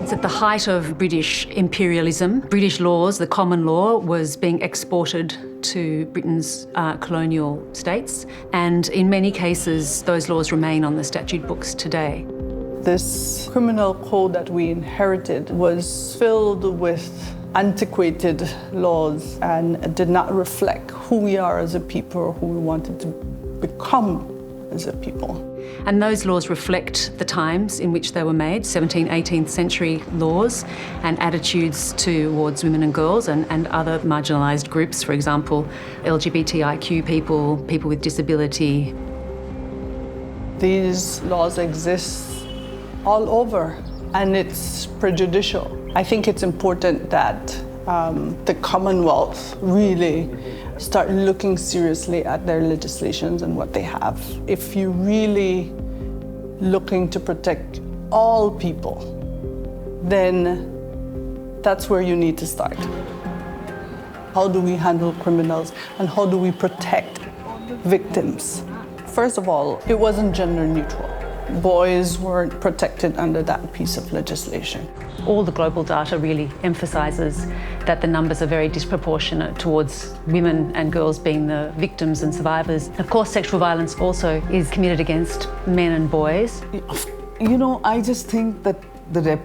It's at the height of British imperialism. British laws, the common law, was being exported to Britain's colonial states, and in many cases those laws remain on the statute books today. This criminal code that we inherited was filled with antiquated laws and did not reflect who we are as a people, who we wanted to become as a people. And those laws reflect the times in which they were made, 17th, 18th century laws, and attitudes towards women and girls and other marginalised groups, for example, LGBTIQ people, people with disability. These laws exist all over, and it's prejudicial. I think it's important that the Commonwealth really start looking seriously at their legislations and what they have. If you're really looking to protect all people, then that's where you need to start. How do we handle criminals and how do we protect victims? First of all, it wasn't gender neutral. Boys weren't protected under that piece of legislation. All the global data really emphasises that the numbers are very disproportionate towards women and girls being the victims and survivors. Of course, sexual violence also is committed against men and boys. You know, I just think that the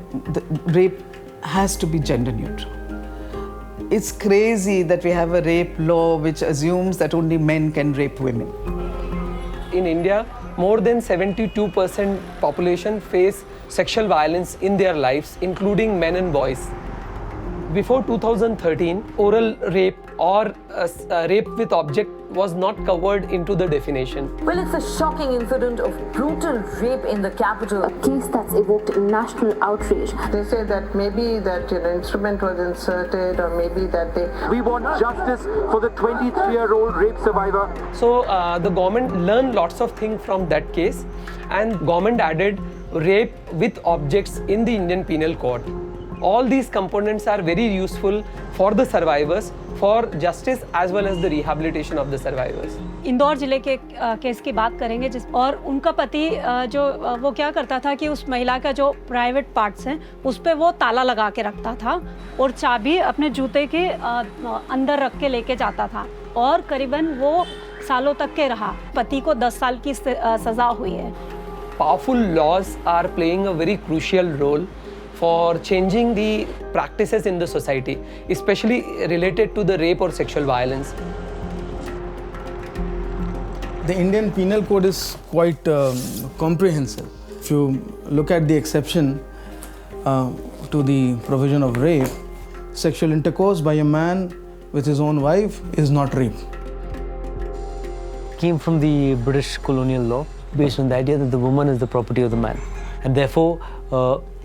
rape has to be gender neutral. It's crazy that we have a rape law which assumes that only men can rape women. In India, more than 72% population face sexual violence in their lives, including men and boys. Before 2013, oral rape or rape with object was not covered into the definition. Well, it's a shocking incident of brutal rape in the capital. A case that's evoked national outrage. They say that maybe that instrument was inserted, or maybe that they... We want justice for the 23-year-old rape survivor. So the government learned lots of things from that case, and government added rape with objects in the Indian Penal Code. All these components are very useful for the survivors, for justice as well as the rehabilitation of the survivors. Indore जिले के case की बात करेंगे और उनका पति जो वो क्या करता था कि उस महिला का जो प्राइवेट पार्ट्स हैं उस पे वो ताला लगा के रखता था और चाबी अपने जूते के अंदर रख के लेके जाता था और करीबन वो सालों तक के रहा। पति को 10 साल की सजा हुई है। Powerful laws are playing a very crucial role for changing the practices in the society, especially related to the rape or sexual violence. The Indian Penal Code is quite comprehensive. If you look at the exception to the provision of rape, sexual intercourse by a man with his own wife is not rape. Came from the British colonial law based on the idea that the woman is the property of the man, and therefore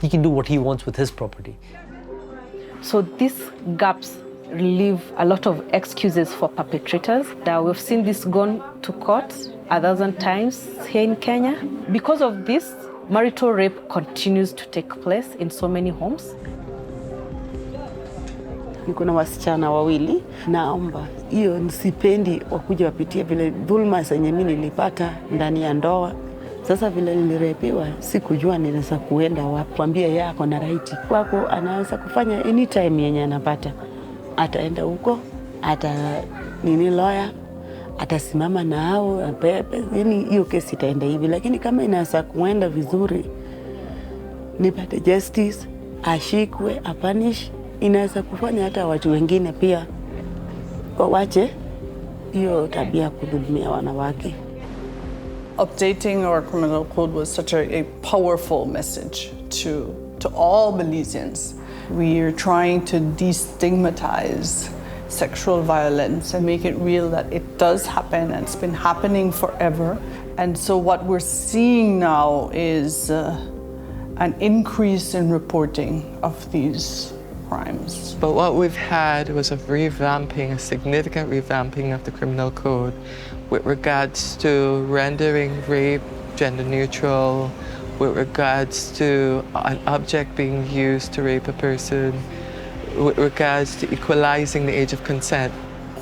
he can do what he wants with his property. So these gaps leave a lot of excuses for perpetrators. We've seen this gone to court 1,000 times here in Kenya. Because of this, marital rape continues to take place in so many homes. Niko na wasichana wawili, naomba hiyo nisipendi wakuja wapitie vile dhulma zenye mimi nilipata ndani ya ndoa. Sasa vile nilirepiwa, sikujua ninaweza kuenda wapi. Kwambia yeye ako na right kwako, anaweza kufanya anytime yenye anapata. Ataenda huko, lawyer, atasimama na hao, yani hiyo kesi itaenda hivi. Lakini kama inaweza kuenda vizuri, nipate justice, ashikwe, apanish, inaweza kufanya hata watu wengine pia wawache hiyo tabia kudhulumia wanawake. Updating our criminal code was such a powerful message to all Belizeans. We are trying to destigmatize sexual violence and make it real that it does happen and it's been happening forever. And so what we're seeing now is an increase in reporting of these crimes. But what we've had was a significant revamping of the criminal code with regards to rendering rape gender neutral, with regards to an object being used to rape a person, with regards to equalizing the age of consent.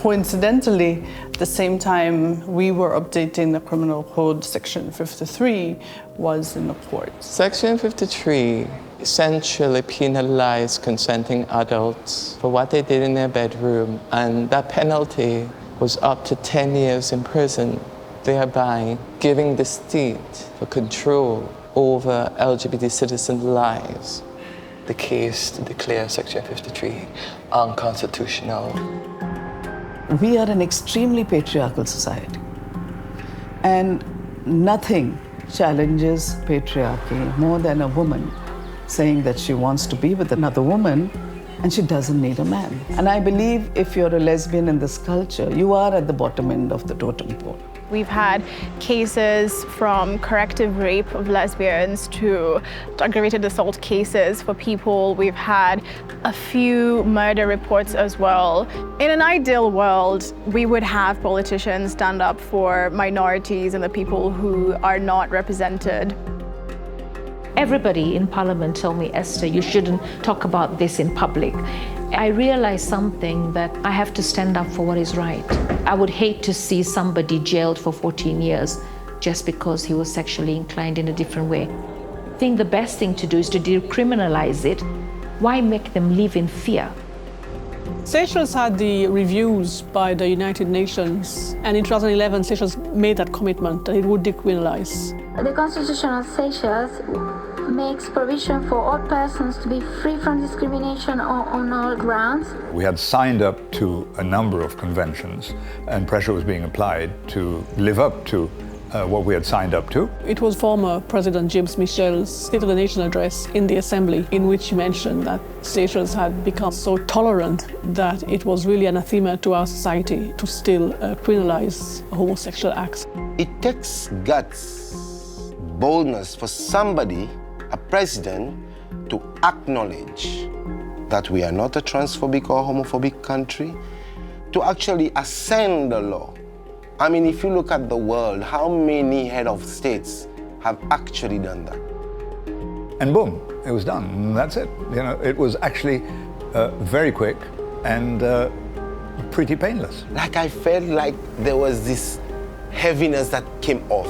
Coincidentally, at the same time we were updating the Criminal Code, Section 53 was in the courts. Section 53 essentially penalized consenting adults for what they did in their bedroom, and that penalty was up to 10 years in prison, thereby giving the state the control over LGBT citizens' lives. The case to declare Section 53 unconstitutional. We are an extremely patriarchal society, and nothing challenges patriarchy more than a woman saying that she wants to be with another woman and she doesn't need a man. And I believe if you're a lesbian in this culture, you are at the bottom end of the totem pole. We've had cases from corrective rape of lesbians to aggravated assault cases for people. We've had a few murder reports as well. In an ideal world, we would have politicians stand up for minorities and the people who are not represented. Everybody in Parliament told me, Esther, you shouldn't talk about this in public. I realized something, that I have to stand up for what is right. I would hate to see somebody jailed for 14 years just because he was sexually inclined in a different way. I think the best thing to do is to decriminalize it. Why make them live in fear? Seychelles had the reviews by the United Nations, and in 2011 Seychelles made that commitment that it would decriminalize. The Constitution of Seychelles makes provision for all persons to be free from discrimination on all grounds. We had signed up to a number of conventions, and pressure was being applied to live up to what we had signed up to. It was former President James Michel's State of the Nation address in the Assembly, in which he mentioned that Seychelles had become so tolerant that it was really anathema to our society to still criminalize homosexual acts. It takes guts, boldness for somebody, a president, to acknowledge that we are not a transphobic or homophobic country, to actually ascend the law. I mean, if you look at the world, how many head of states have actually done that? And boom, it was done. And that's it. You know, it was actually very quick and pretty painless. Like, I felt like there was this heaviness that came off.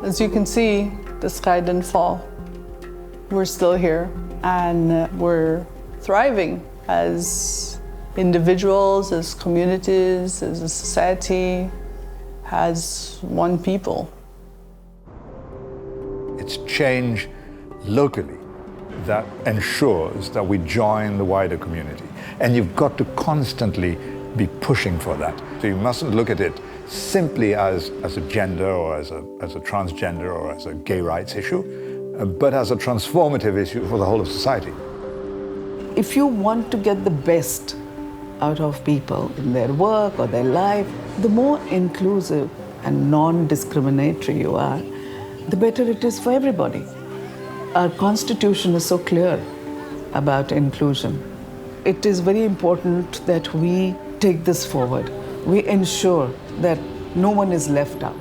As you can see, the sky didn't fall. We're still here, and we're thriving as individuals, as communities, as a society, as one people. It's change locally that ensures that we join the wider community. And you've got to constantly be pushing for that. So you mustn't look at it simply as a gender or as a transgender or as a gay rights issue, but as a transformative issue for the whole of society. If you want to get the best out of people in their work or their life, the more inclusive and non-discriminatory you are, the better it is for everybody. Our Constitution is so clear about inclusion. It is very important that we take this forward. We ensure that no one is left out.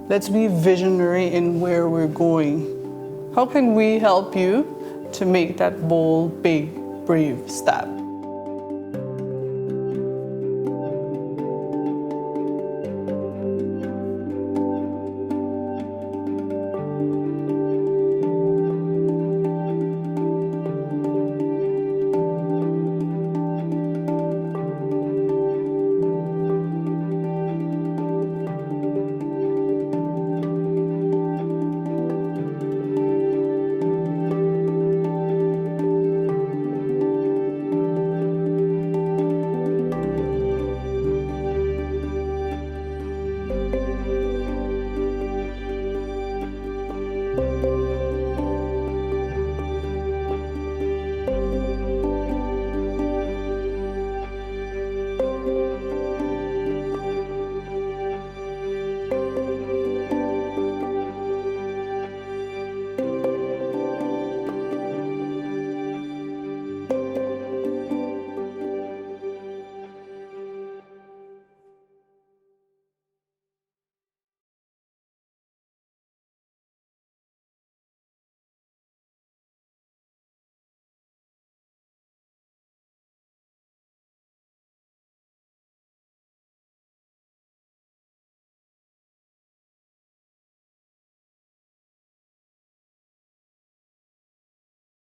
Let's be visionary in where we're going. How can we help you to make that bold, big, brave step?